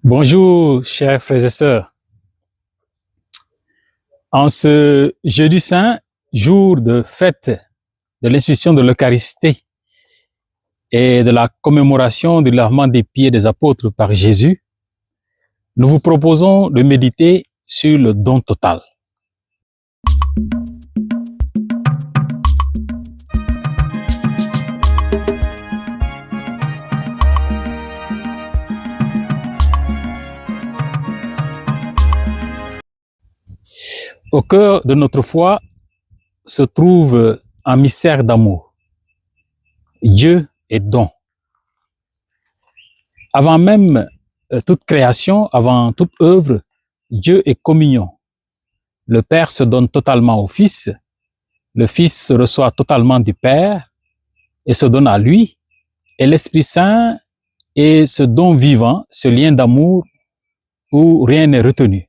Bonjour, chers frères et sœurs. En ce jeudi saint, jour de fête de l'institution de l'Eucharistie et de la commémoration du lavement des pieds des apôtres par Jésus, nous vous proposons de méditer sur le don total. Au cœur de notre foi se trouve un mystère d'amour. Dieu est don. Avant même toute création, avant toute œuvre, Dieu est communion. Le Père se donne totalement au Fils, le Fils se reçoit totalement du Père et se donne à lui, et l'Esprit Saint est ce don vivant, ce lien d'amour où rien n'est retenu.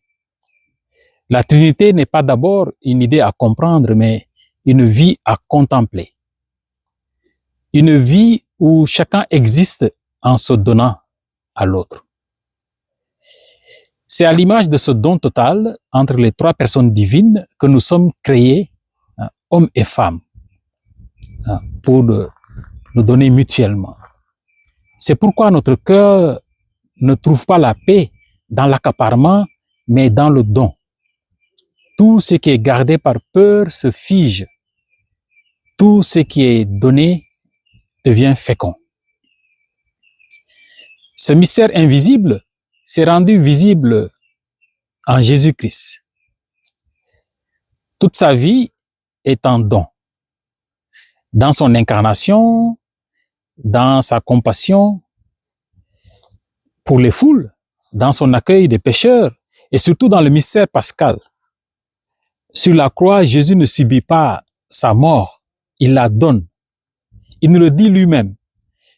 La Trinité n'est pas d'abord une idée à comprendre, mais une vie à contempler. Une vie où chacun existe en se donnant à l'autre. C'est à l'image de ce don total entre les trois personnes divines que nous sommes créés, hommes et femmes, pour nous donner mutuellement. C'est pourquoi notre cœur ne trouve pas la paix dans l'accaparement, mais dans le don. Tout ce qui est gardé par peur se fige. Tout ce qui est donné devient fécond. Ce mystère invisible s'est rendu visible en Jésus-Christ. Toute sa vie est en don. Dans son incarnation, dans sa compassion pour les foules, dans son accueil des pécheurs et surtout dans le mystère pascal. Sur la croix, Jésus ne subit pas sa mort, il la donne. Il nous le dit lui-même.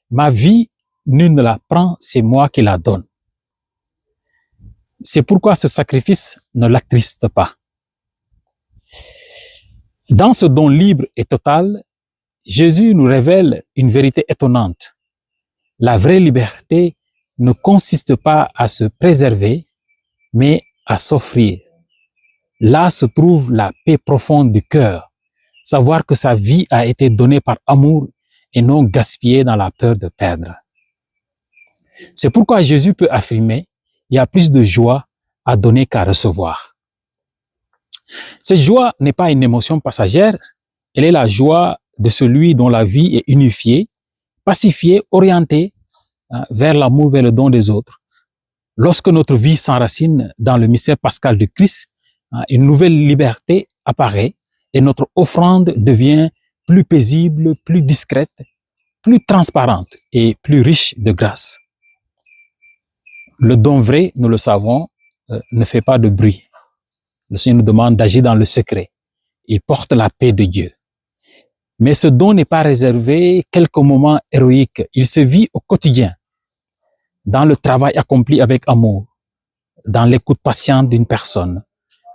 Ma vie, nul ne la prend, c'est moi qui la donne. C'est pourquoi ce sacrifice ne l'attriste pas. Dans ce don libre et total, Jésus nous révèle une vérité étonnante. La vraie liberté ne consiste pas à se préserver, mais à s'offrir. Là se trouve la paix profonde du cœur, savoir que sa vie a été donnée par amour et non gaspillée dans la peur de perdre. C'est pourquoi Jésus peut affirmer « Il y a plus de joie à donner qu'à recevoir ». Cette joie n'est pas une émotion passagère, elle est la joie de celui dont la vie est unifiée, pacifiée, orientée vers l'amour, vers le don des autres. Lorsque notre vie s'enracine dans le mystère pascal de Christ, une nouvelle liberté apparaît et notre offrande devient plus paisible, plus discrète, plus transparente et plus riche de grâce. Le don vrai, nous le savons, ne fait pas de bruit. Le Seigneur nous demande d'agir dans le secret. Il porte la paix de Dieu. Mais ce don n'est pas réservé quelques moments héroïques. Il se vit au quotidien, dans le travail accompli avec amour, dans l'écoute patiente d'une personne,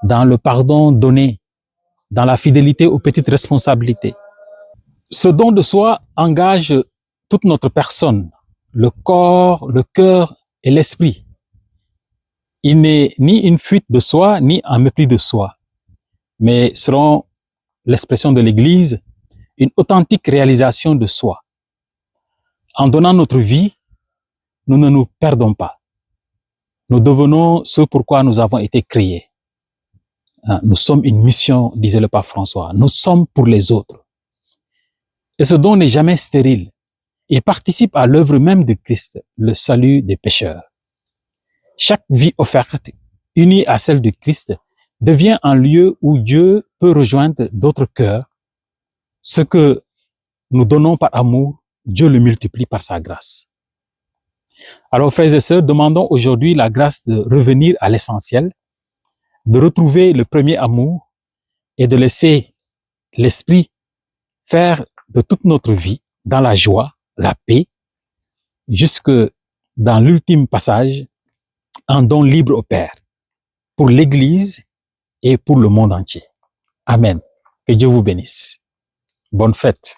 dans le pardon donné, dans la fidélité aux petites responsabilités. Ce don de soi engage toute notre personne, le corps, le cœur et l'esprit. Il n'est ni une fuite de soi, ni un mépris de soi, mais selon l'expression de l'Église, une authentique réalisation de soi. En donnant notre vie, nous ne nous perdons pas. Nous devenons ce pourquoi nous avons été créés. Nous sommes une mission, disait le pape François. Nous sommes pour les autres. Et ce don n'est jamais stérile. Il participe à l'œuvre même de Christ, le salut des pécheurs. Chaque vie offerte, unie à celle de Christ, devient un lieu où Dieu peut rejoindre d'autres cœurs. Ce que nous donnons par amour, Dieu le multiplie par sa grâce. Alors, frères et sœurs, demandons aujourd'hui la grâce de revenir à l'essentiel, de retrouver le premier amour et de laisser l'Esprit faire de toute notre vie dans la joie, la paix, jusque dans l'ultime passage, un don libre au Père, pour l'Église et pour le monde entier. Amen. Que Dieu vous bénisse. Bonne fête.